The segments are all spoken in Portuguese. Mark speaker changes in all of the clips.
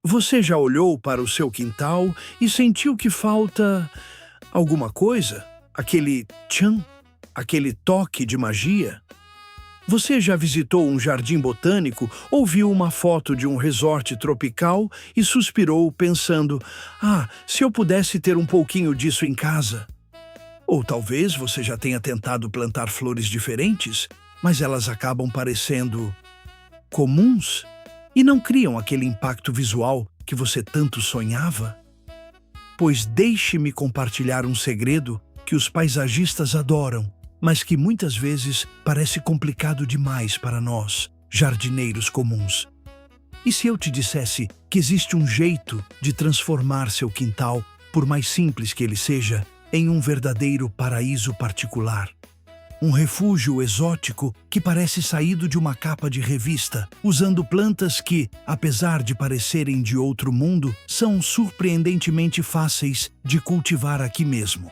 Speaker 1: Você já olhou para o seu quintal e sentiu que falta alguma coisa? Aquele tchan, aquele toque de magia? Você já visitou um jardim botânico ou viu uma foto de um resort tropical e suspirou pensando: "Ah, se eu pudesse ter um pouquinho disso em casa"? Ou talvez você já tenha tentado plantar flores diferentes, mas elas acabam parecendo comuns e não criam aquele impacto visual que você tanto sonhava? Pois deixe-me compartilhar um segredo que os paisagistas adoram, mas que muitas vezes parece complicado demais para nós, jardineiros comuns. E se eu te dissesse que existe um jeito de transformar seu quintal, por mais simples que ele seja, em um verdadeiro paraíso particular? Um refúgio exótico que parece saído de uma capa de revista, usando plantas que, apesar de parecerem de outro mundo, são surpreendentemente fáceis de cultivar aqui mesmo.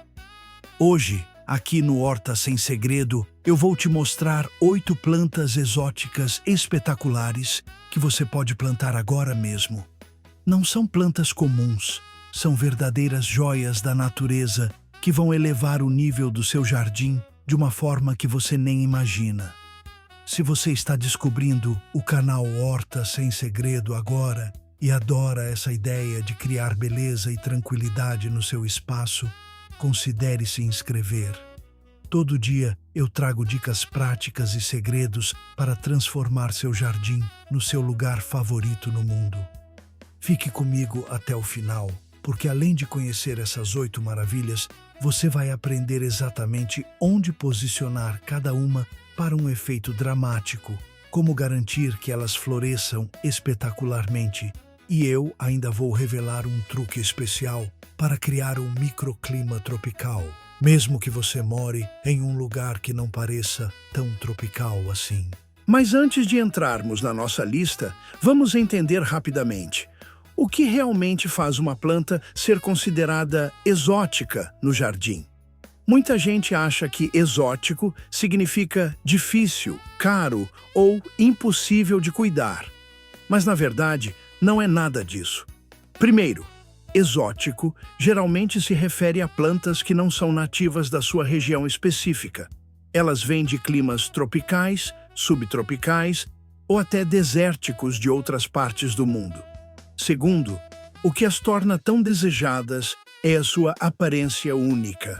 Speaker 1: Hoje, aqui no Horta Sem Segredo, eu vou te mostrar 8 plantas exóticas espetaculares que você pode plantar agora mesmo. Não são plantas comuns, são verdadeiras joias da natureza que vão elevar o nível do seu jardim de uma forma que você nem imagina. Se você está descobrindo o canal Horta Sem Segredo agora e adora essa ideia de criar beleza e tranquilidade no seu espaço, considere se inscrever. Todo dia eu trago dicas práticas e segredos para transformar seu jardim no seu lugar favorito no mundo. Fique comigo até o final, porque além de conhecer essas 8 maravilhas, você vai aprender exatamente onde posicionar cada uma para um efeito dramático, como garantir que elas floresçam espetacularmente. E eu ainda vou revelar um truque especial para criar um microclima tropical, mesmo que você more em um lugar que não pareça tão tropical assim. Mas antes de entrarmos na nossa lista, vamos entender rapidamente o que realmente faz uma planta ser considerada exótica no jardim. Muita gente acha que exótico significa difícil, caro ou impossível de cuidar. Mas, na verdade, não é nada disso. Primeiro, exótico geralmente se refere a plantas que não são nativas da sua região específica. Elas vêm de climas tropicais, subtropicais ou até desérticos de outras partes do mundo. Segundo, o que as torna tão desejadas é a sua aparência única.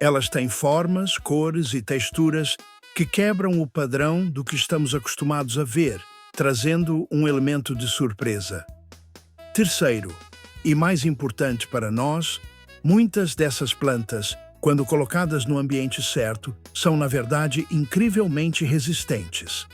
Speaker 1: Elas têm formas, cores e texturas que quebram o padrão do que estamos acostumados a ver, trazendo um elemento de surpresa. Terceiro, e mais importante para nós, muitas dessas plantas, quando colocadas no ambiente certo, são, na verdade, incrivelmente resistentes.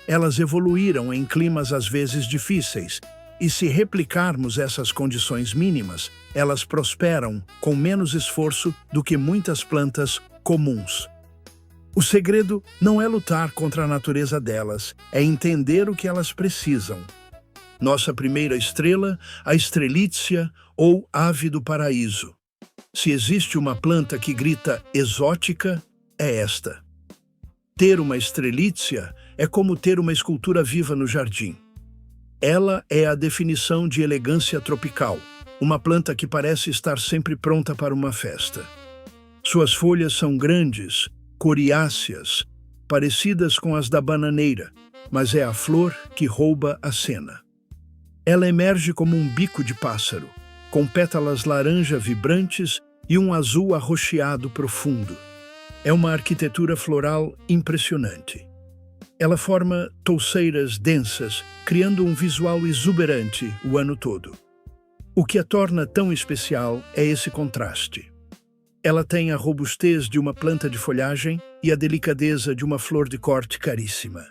Speaker 1: Elas evoluíram em climas às vezes difíceis, e se replicarmos essas condições mínimas, elas prosperam com menos esforço do que muitas plantas comuns. O segredo não é lutar contra a natureza delas, é entender o que elas precisam. Nossa primeira estrela, a estrelícia ou ave do paraíso. Se existe uma planta que grita exótica, é esta. Ter uma estrelícia é como ter uma escultura viva no jardim. Ela é a definição de elegância tropical, uma planta que parece estar sempre pronta para uma festa. Suas folhas são grandes, coriáceas, parecidas com as da bananeira, mas é a flor que rouba a cena. Ela emerge como um bico de pássaro, com pétalas laranja vibrantes e um azul arroxeado profundo. É uma arquitetura floral impressionante. Ela forma touceiras densas, criando um visual exuberante o ano todo. O que a torna tão especial é esse contraste. Ela tem a robustez de uma planta de folhagem e a delicadeza de uma flor de corte caríssima.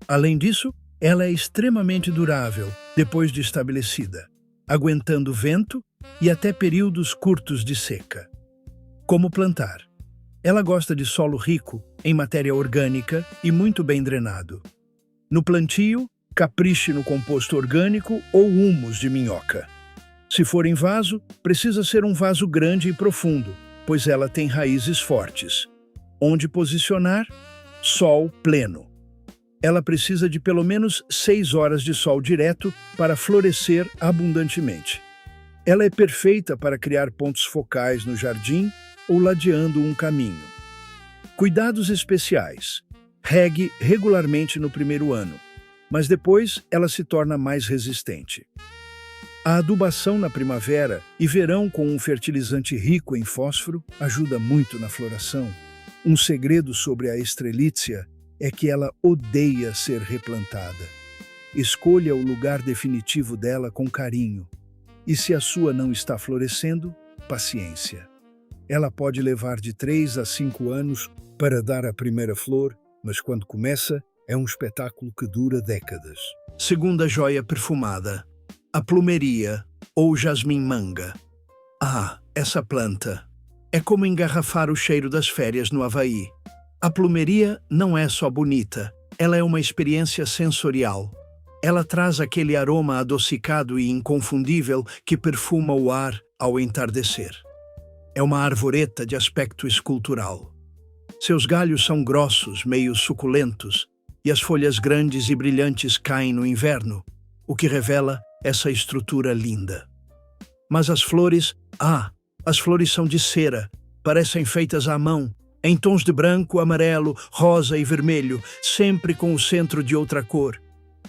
Speaker 1: Além disso, ela é extremamente durável depois de estabelecida, aguentando vento e até períodos curtos de seca. Como plantar? Ela gosta de solo rico em matéria orgânica e muito bem drenado. No plantio, capriche no composto orgânico ou humus de minhoca. Se for em vaso, precisa ser um vaso grande e profundo, pois ela tem raízes fortes. Onde posicionar? Sol pleno. Ela precisa de pelo menos 6 horas de sol direto para florescer abundantemente. Ela é perfeita para criar pontos focais no jardim ou ladeando um caminho. Cuidados especiais. Regue regularmente no primeiro ano, mas depois ela se torna mais resistente. A adubação na primavera e verão com um fertilizante rico em fósforo ajuda muito na floração. Um segredo sobre a estrelícia é que ela odeia ser replantada. Escolha o lugar definitivo dela com carinho. E se a sua não está florescendo, paciência. Ela pode levar de 3 a 5 anos para dar a primeira flor, mas quando começa, é um espetáculo que dura décadas. Segunda joia perfumada, a plumeria ou jasmim-manga. Ah, essa planta! É como engarrafar o cheiro das férias no Havaí. A plumeria não é só bonita, ela é uma experiência sensorial. Ela traz aquele aroma adocicado e inconfundível que perfuma o ar ao entardecer. É uma arvoreta de aspecto escultural. Seus galhos são grossos, meio suculentos, e as folhas grandes e brilhantes caem no inverno, o que revela essa estrutura linda. Mas as flores são de cera, parecem feitas à mão, em tons de branco, amarelo, rosa e vermelho, sempre com o centro de outra cor.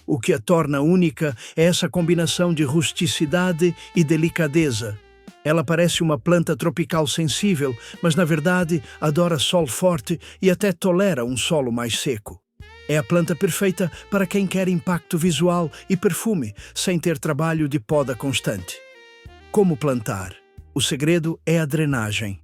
Speaker 1: O que a torna única é essa combinação de rusticidade e delicadeza. Ela parece uma planta tropical sensível, mas na verdade adora sol forte e até tolera um solo mais seco. É a planta perfeita para quem quer impacto visual e perfume, sem ter trabalho de poda constante. Como plantar? O segredo é a drenagem.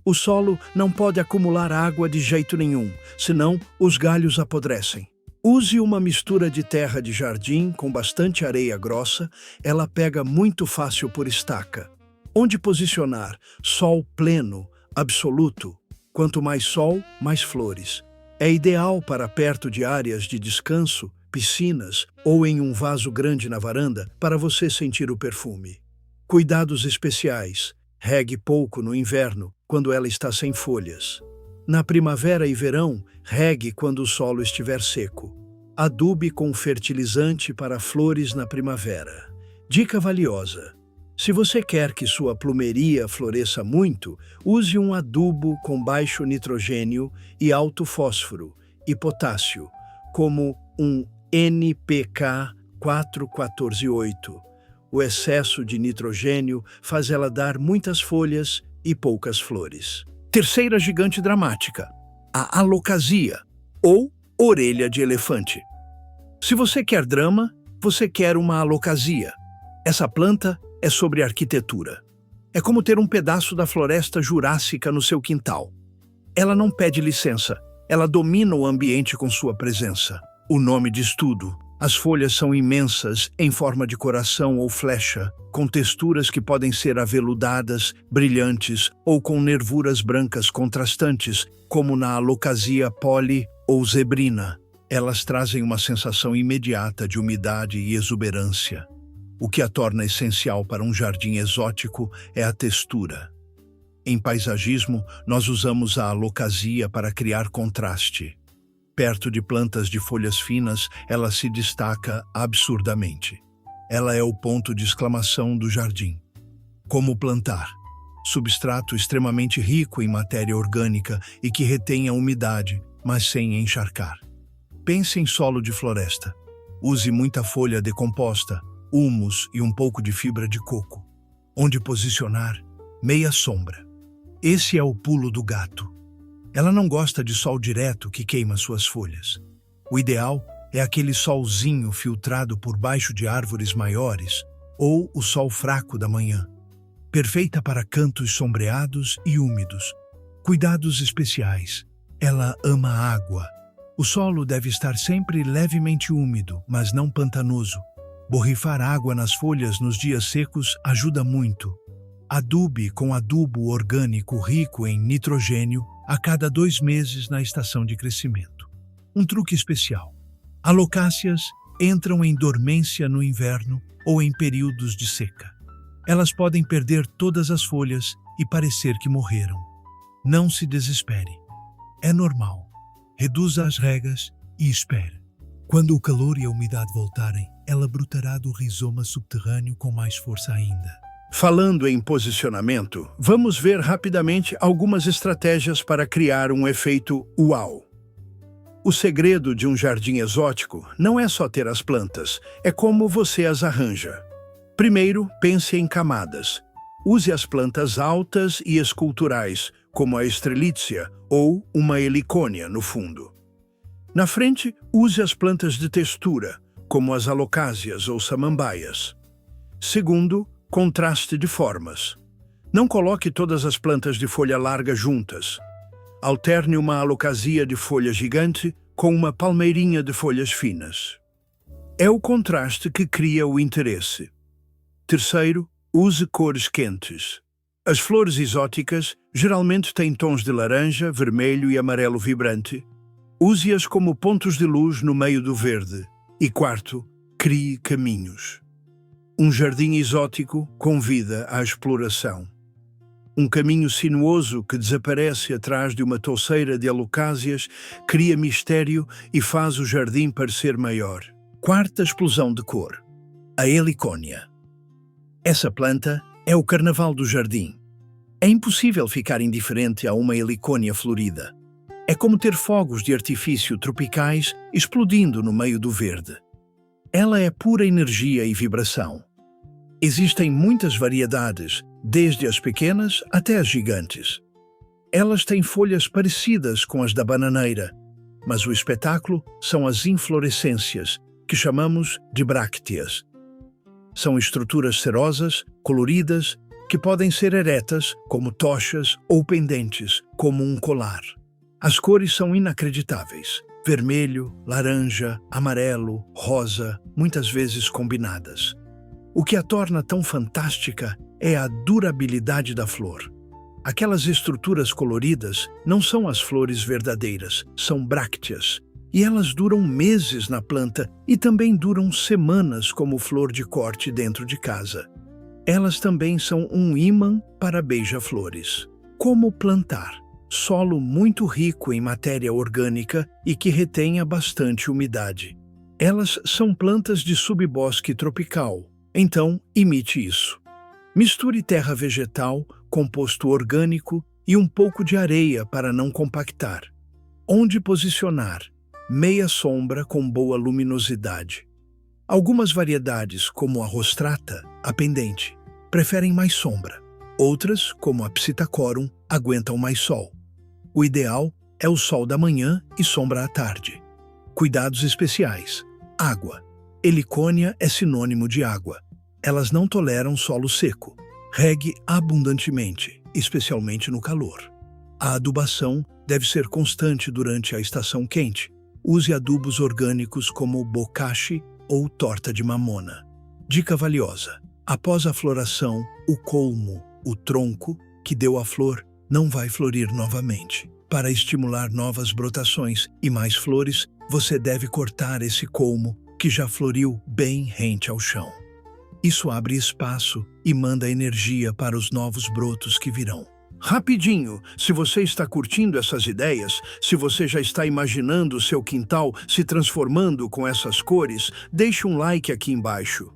Speaker 1: O solo não pode acumular água de jeito nenhum, senão os galhos apodrecem. Use uma mistura de terra de jardim com bastante areia grossa, ela pega muito fácil por estaca. Onde posicionar? Sol pleno, absoluto. Quanto mais sol, mais flores. É ideal para perto de áreas de descanso, piscinas ou em um vaso grande na varanda para você sentir o perfume. Cuidados especiais. Regue pouco no inverno, quando ela está sem folhas. Na primavera e verão, regue quando o solo estiver seco. Adube com fertilizante para flores na primavera. Dica valiosa. Se você quer que sua plumeria floresça muito, use um adubo com baixo nitrogênio e alto fósforo e potássio, como um NPK 4148. O excesso de nitrogênio faz ela dar muitas folhas e poucas flores. Terceira gigante dramática, a alocasia, ou orelha de elefante. Se você quer drama, você quer uma alocasia. Essa planta é sobre arquitetura. É como ter um pedaço da floresta jurássica no seu quintal. Ela não pede licença, ela domina o ambiente com sua presença. O nome diz tudo. As folhas são imensas, em forma de coração ou flecha, com texturas que podem ser aveludadas, brilhantes ou com nervuras brancas contrastantes, como na alocasia poli ou zebrina. Elas trazem uma sensação imediata de umidade e exuberância. O que a torna essencial para um jardim exótico é a textura. Em paisagismo, nós usamos a alocasia para criar contraste. Perto de plantas de folhas finas, ela se destaca absurdamente. Ela é o ponto de exclamação do jardim. Como plantar? Substrato extremamente rico em matéria orgânica e que retém a umidade, mas sem encharcar. Pense em solo de floresta. Use muita folha decomposta, humus e um pouco de fibra de coco. Onde posicionar? Meia sombra. Esse é o pulo do gato. Ela não gosta de sol direto que queima suas folhas. O ideal é aquele solzinho filtrado por baixo de árvores maiores ou o sol fraco da manhã. Perfeita para cantos sombreados e úmidos. Cuidados especiais. Ela ama a água. O solo deve estar sempre levemente úmido, mas não pantanoso. Borrifar água nas folhas nos dias secos ajuda muito. Adube com adubo orgânico rico em nitrogênio a cada 2 meses na estação de crescimento. Um truque especial. Alocáceas entram em dormência no inverno ou em períodos de seca. Elas podem perder todas as folhas e parecer que morreram. Não se desespere. É normal. Reduza as regas e espere.
Speaker 2: Quando o calor e a umidade voltarem, ela brotará do rizoma subterrâneo com mais força ainda.
Speaker 1: Falando em posicionamento, vamos ver rapidamente algumas estratégias para criar um efeito uau. O segredo de um jardim exótico não é só ter as plantas, é como você as arranja. Primeiro, pense em camadas. Use as plantas altas e esculturais, como a estrelícia ou uma helicônia no fundo. Na frente, use as plantas de textura, como as alocásias ou samambaias. Segundo, contraste de formas. Não coloque todas as plantas de folha larga juntas. Alterne uma alocasia de folha gigante com uma palmeirinha de folhas finas. É o contraste que cria o interesse. Terceiro, use cores quentes. As flores exóticas geralmente têm tons de laranja, vermelho e amarelo vibrante. Use-as como pontos de luz no meio do verde. E quarto, crie caminhos. Um jardim exótico convida à exploração. Um caminho sinuoso que desaparece atrás de uma touceira de alocásias cria mistério e faz o jardim parecer maior. Quarta explosão de cor. A helicônia. Essa planta é o carnaval do jardim. É impossível ficar indiferente a uma helicônia florida. É como ter fogos de artifício tropicais explodindo no meio do verde. Ela é pura energia e vibração. Existem muitas variedades, desde as pequenas até as gigantes. Elas têm folhas parecidas com as da bananeira, mas o espetáculo são as inflorescências, que chamamos de brácteas. São estruturas cerosas, coloridas, que podem ser eretas, como tochas, ou pendentes, como um colar. As cores são inacreditáveis. Vermelho, laranja, amarelo, rosa, muitas vezes combinadas. O que a torna tão fantástica é a durabilidade da flor. Aquelas estruturas coloridas não são as flores verdadeiras, são brácteas. E elas duram meses na planta e também duram semanas como flor de corte dentro de casa. Elas também são um ímã para beija-flores. Como plantar? Solo muito rico em matéria orgânica e que retenha bastante umidade. Elas são plantas de subbosque tropical, então imite isso. Misture terra vegetal, composto orgânico e um pouco de areia para não compactar. Onde posicionar? Meia sombra com boa luminosidade. Algumas variedades, como a rostrata, a pendente, preferem mais sombra. Outras, como a psittacorum, aguentam mais sol. O ideal é o sol da manhã e sombra à tarde. Cuidados especiais. Água. Helicônia é sinônimo de água. Elas não toleram solo seco. Regue abundantemente, especialmente no calor. A adubação deve ser constante durante a estação quente. Use adubos orgânicos como bokashi ou torta de mamona. Dica valiosa. Após a floração, o colmo, o tronco, que deu a flor, não vai florir novamente. Para estimular novas brotações e mais flores, você deve cortar esse colmo, que já floriu bem rente ao chão. Isso abre espaço e manda energia para os novos brotos que virão. Rapidinho, se você está curtindo essas ideias, se você já está imaginando o seu quintal se transformando com essas cores, deixe um like aqui embaixo.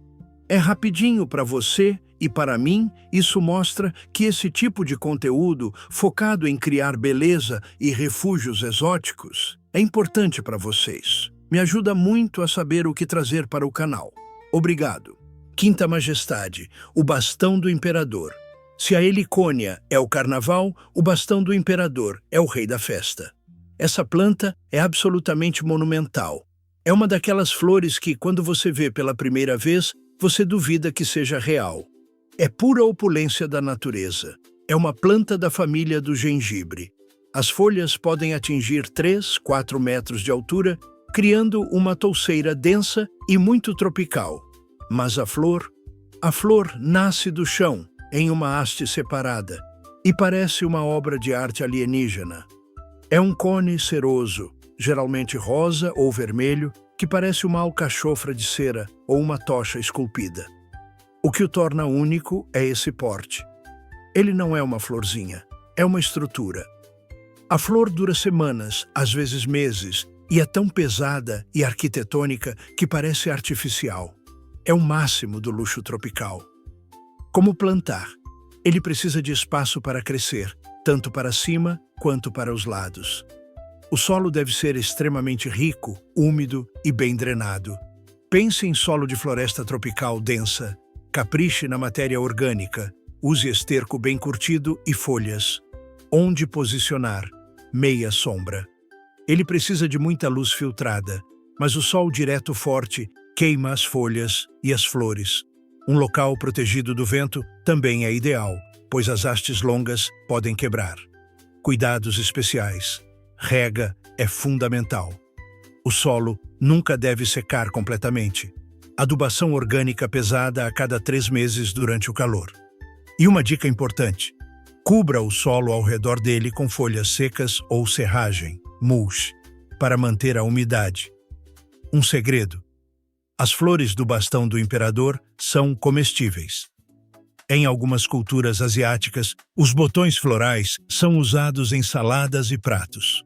Speaker 1: É rapidinho para você e para mim, isso mostra que esse tipo de conteúdo, focado em criar beleza e refúgios exóticos, é importante para vocês. Me ajuda muito a saber o que trazer para o canal. Obrigado. Quinta Majestade, o bastão do imperador. Se a helicônia é o carnaval, o bastão do imperador é o rei da festa. Essa planta é absolutamente monumental. É uma daquelas flores que, quando você vê pela primeira vez, você duvida que seja real. É pura opulência da natureza. É uma planta da família do gengibre. As folhas podem atingir 3, 4 metros de altura, criando uma touceira densa e muito tropical. Mas a flor nasce do chão, em uma haste separada, e parece uma obra de arte alienígena. É um cone ceroso, geralmente rosa ou vermelho, que parece uma alcachofra de cera ou uma tocha esculpida. O que o torna único é esse porte. Ele não é uma florzinha, é uma estrutura. A flor dura semanas, às vezes meses, e é tão pesada e arquitetônica que parece artificial. É o máximo do luxo tropical. Como plantar? Ele precisa de espaço para crescer, tanto para cima quanto para os lados. O solo deve ser extremamente rico, úmido e bem drenado. Pense em solo de floresta tropical densa. Capriche na matéria orgânica. Use esterco bem curtido e folhas. Onde posicionar? Meia sombra. Ele precisa de muita luz filtrada, mas o sol direto forte queima as folhas e as flores. Um local protegido do vento também é ideal, pois as hastes longas podem quebrar. Cuidados especiais. Rega é fundamental. O solo nunca deve secar completamente. Adubação orgânica pesada a cada 3 meses durante o calor. E uma dica importante: cubra o solo ao redor dele com folhas secas ou serragem, mulch, para manter a umidade. Um segredo: as flores do bastão do imperador são comestíveis. Em algumas culturas asiáticas, os botões florais são usados em saladas e pratos.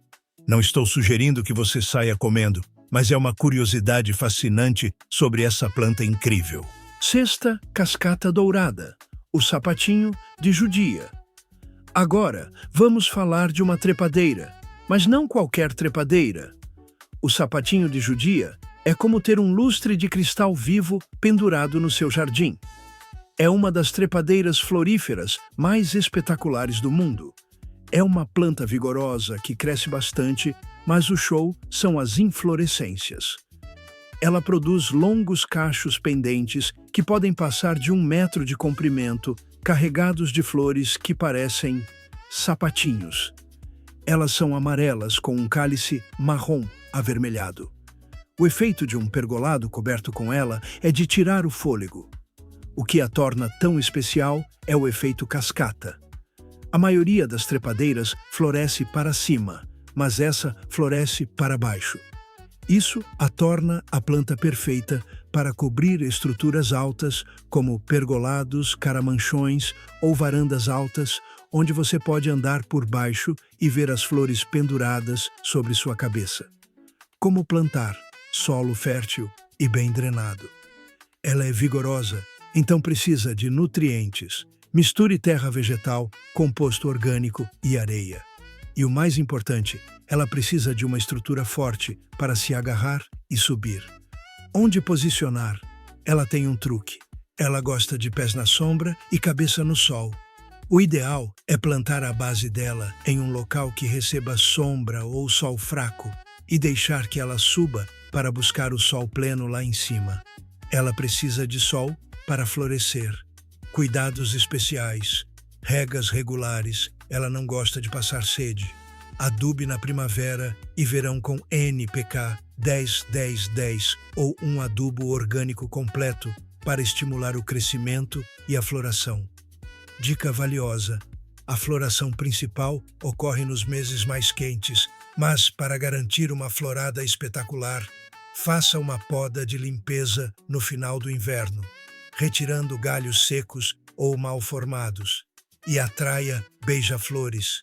Speaker 1: Não estou sugerindo que você saia comendo, mas é uma curiosidade fascinante sobre essa planta incrível. Sexta, cascata dourada, o sapatinho de judia. Agora, vamos falar de uma trepadeira, mas não qualquer trepadeira. O sapatinho de judia é como ter um lustre de cristal vivo pendurado no seu jardim. É uma das trepadeiras floríferas mais espetaculares do mundo. É uma planta vigorosa que cresce bastante, mas o show são as inflorescências. Ela produz longos cachos pendentes que podem passar de 1 metro de comprimento, carregados de flores que parecem sapatinhos. Elas são amarelas com um cálice marrom avermelhado. O efeito de um pergolado coberto com ela é de tirar o fôlego. O que a torna tão especial é o efeito cascata. A maioria das trepadeiras floresce para cima, mas essa floresce para baixo. Isso a torna a planta perfeita para cobrir estruturas altas, como pergolados, caramanchões ou varandas altas, onde você pode andar por baixo e ver as flores penduradas sobre sua cabeça. Como plantar? Solo fértil e bem drenado. Ela é vigorosa, então precisa de nutrientes. Misture terra vegetal, composto orgânico e areia. E o mais importante, ela precisa de uma estrutura forte para se agarrar e subir. Onde posicionar? Ela tem um truque. Ela gosta de pés na sombra e cabeça no sol. O ideal é plantar a base dela em um local que receba sombra ou sol fraco e deixar que ela suba para buscar o sol pleno lá em cima. Ela precisa de sol para florescer. Cuidados especiais, regas regulares, ela não gosta de passar sede. Adube na primavera e verão com NPK 10-10-10 ou um adubo orgânico completo para estimular o crescimento e a floração. Dica valiosa: a floração principal ocorre nos meses mais quentes, mas para garantir uma florada espetacular, faça uma poda de limpeza no final do inverno, retirando galhos secos ou mal formados, e atraia beija-flores.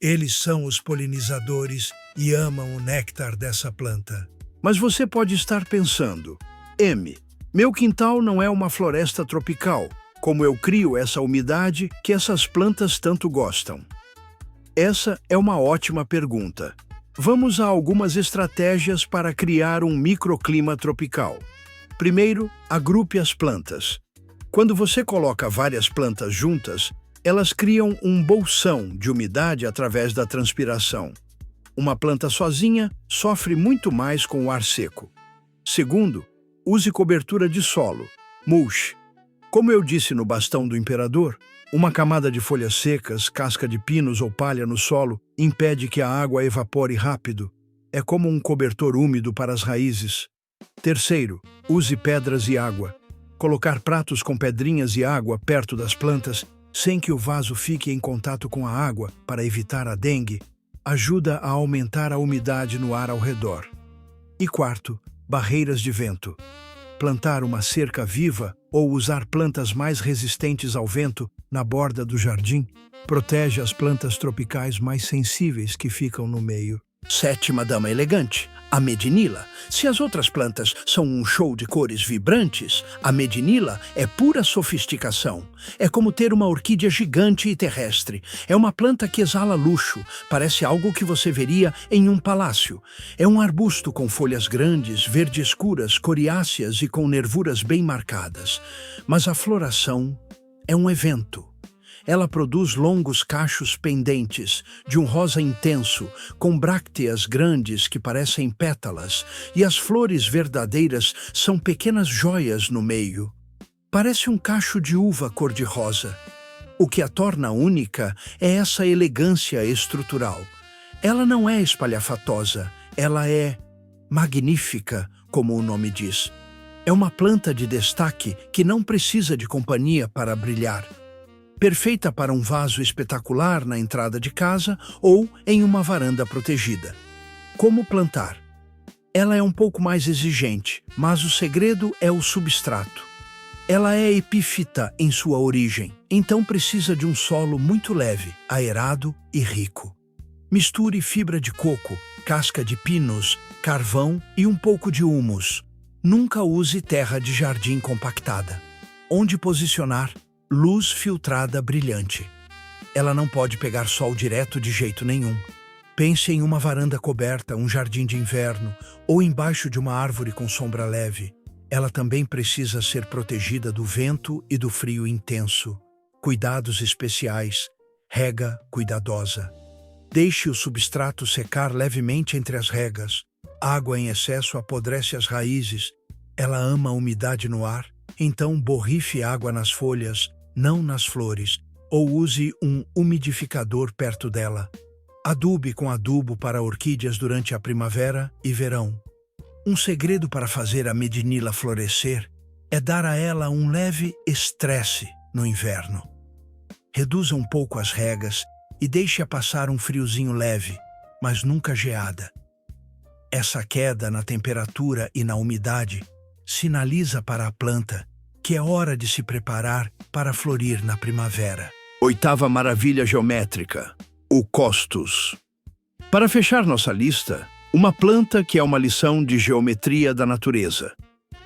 Speaker 1: Eles são os polinizadores e amam o néctar dessa planta. Mas você pode estar pensando: meu quintal não é uma floresta tropical. Como eu crio essa umidade que essas plantas tanto gostam? Essa é uma ótima pergunta. Vamos a algumas estratégias para criar um microclima tropical. Primeiro, agrupe as plantas. Quando você coloca várias plantas juntas, elas criam um bolsão de umidade através da transpiração. Uma planta sozinha sofre muito mais com o ar seco. Segundo, use cobertura de solo, mulch. Como eu disse no bastão do imperador, uma camada de folhas secas, casca de pinos ou palha no solo impede que a água evapore rápido. É como um cobertor úmido para as raízes. Terceiro, use pedras e água. Colocar pratos com pedrinhas e água perto das plantas, sem que o vaso fique em contato com a água para evitar a dengue, ajuda a aumentar a umidade no ar ao redor. E quarto, barreiras de vento. Plantar uma cerca viva ou usar plantas mais resistentes ao vento na borda do jardim protege as plantas tropicais mais sensíveis que ficam no meio. Sétima dama elegante, a medinila. Se as outras plantas são um show de cores vibrantes, a medinila é pura sofisticação. É como ter uma orquídea gigante e terrestre. É uma planta que exala luxo, parece algo que você veria em um palácio. É um arbusto com folhas grandes, verde escuras, coriáceas e com nervuras bem marcadas. Mas a floração é um evento. Ela produz longos cachos pendentes, de um rosa intenso, com brácteas grandes que parecem pétalas, e as flores verdadeiras são pequenas joias no meio. Parece um cacho de uva cor-de-rosa. O que a torna única é essa elegância estrutural. Ela não é espalhafatosa, ela é magnífica, como o nome diz. É uma planta de destaque que não precisa de companhia para brilhar. Perfeita para um vaso espetacular na entrada de casa ou em uma varanda protegida. Como plantar? Ela é um pouco mais exigente, mas o segredo é o substrato. Ela é epífita em sua origem, então precisa de um solo muito leve, aerado e rico. Misture fibra de coco, casca de pinos, carvão e um pouco de humus. Nunca use terra de jardim compactada. Onde posicionar? Luz filtrada brilhante. Ela não pode pegar sol direto de jeito nenhum. Pense em uma varanda coberta, um jardim de inverno ou embaixo de uma árvore com sombra leve. Ela também precisa ser protegida do vento e do frio intenso. Cuidados especiais. Rega cuidadosa. Deixe o substrato secar levemente entre as regas. Água em excesso apodrece as raízes. Ela ama a umidade no ar, então borrife água nas folhas, não nas flores, ou use um umidificador perto dela. Adube com adubo para orquídeas durante a primavera e verão. Um segredo para fazer a medinila florescer é dar a ela um leve estresse no inverno. Reduza um pouco as regas e deixe-a passar um friozinho leve, mas nunca geada. Essa queda na temperatura e na umidade sinaliza para a planta que é hora de se preparar para florir na primavera. Oitava maravilha geométrica, o costus. Para fechar nossa lista, uma planta que é uma lição de geometria da natureza.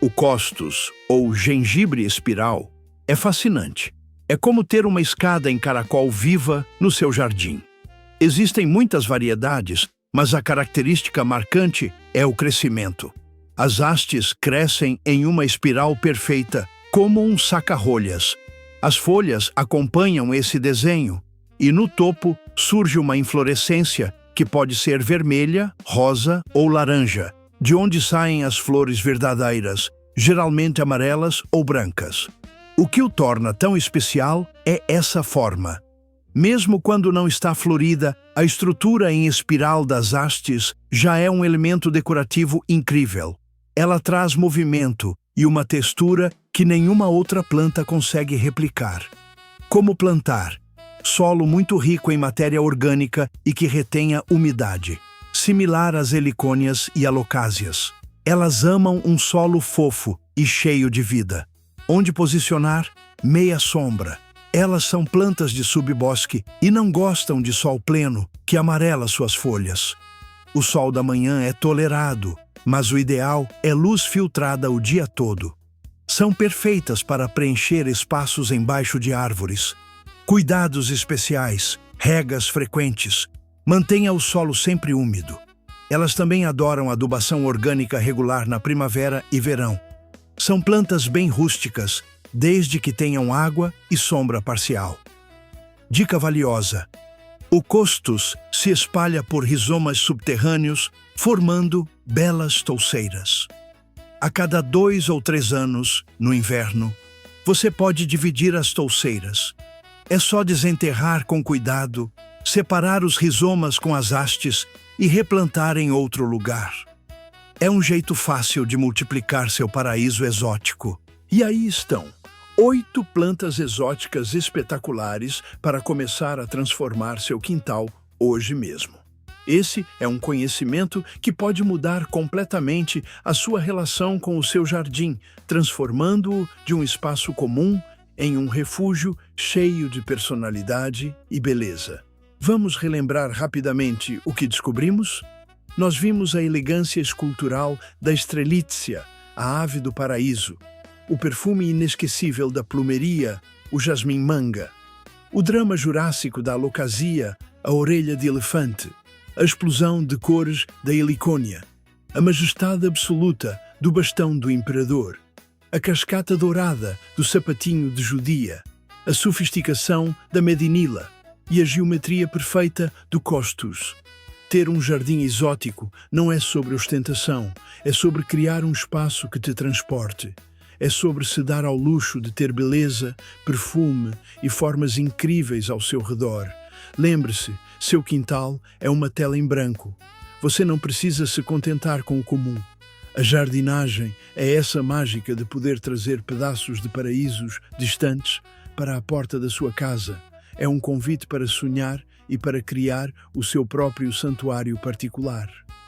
Speaker 1: O costus, ou gengibre espiral, é fascinante. É como ter uma escada em caracol viva no seu jardim. Existem muitas variedades, mas a característica marcante é o crescimento. As hastes crescem em uma espiral perfeita, como um saca-rolhas. As folhas acompanham esse desenho e no topo surge uma inflorescência que pode ser vermelha, rosa ou laranja, de onde saem as flores verdadeiras, geralmente amarelas ou brancas. O que o torna tão especial é essa forma. Mesmo quando não está florida, a estrutura em espiral das hastes já é um elemento decorativo incrível. Ela traz movimento e uma textura que nenhuma outra planta consegue replicar. Como plantar? Solo muito rico em matéria orgânica e que retenha umidade, similar às helicônias e alocásias. Elas amam um solo fofo e cheio de vida. Onde posicionar? Meia sombra. Elas são plantas de subbosque e não gostam de sol pleno, que amarela suas folhas. O sol da manhã é tolerado, mas o ideal é luz filtrada o dia todo. São perfeitas para preencher espaços embaixo de árvores. Cuidados especiais, regas frequentes. Mantenha o solo sempre úmido. Elas também adoram adubação orgânica regular na primavera e verão. São plantas bem rústicas, desde que tenham água e sombra parcial. Dica valiosa: o costus se espalha por rizomas subterrâneos, formando belas touceiras. A cada 2 ou 3 anos, no inverno, você pode dividir as touceiras. É só desenterrar com cuidado, separar os rizomas com as hastes e replantar em outro lugar. É um jeito fácil de multiplicar seu paraíso exótico. E aí estão 8 plantas exóticas espetaculares para começar a transformar seu quintal hoje mesmo. Esse é um conhecimento que pode mudar completamente a sua relação com o seu jardim, transformando-o de um espaço comum em um refúgio cheio de personalidade e beleza. Vamos relembrar rapidamente o que descobrimos? Nós vimos a elegância escultural da Strelitzia, a ave do paraíso, o perfume inesquecível da plumeria, o jasmim manga, o drama jurássico da alocasia, a orelha de elefante, a explosão de cores da helicônia, a majestade absoluta do bastão do imperador, a cascata dourada do sapatinho de judia, a sofisticação da medinila e a geometria perfeita do costus. Ter um jardim exótico não é sobre ostentação, é sobre criar um espaço que te transporte. É sobre se dar ao luxo de ter beleza, perfume e formas incríveis ao seu redor. Lembre-se, seu quintal é uma tela em branco. Você não precisa se contentar com o comum. A jardinagem é essa mágica de poder trazer pedaços de paraísos distantes para a porta da sua casa. É um convite para sonhar e para criar o seu próprio santuário particular.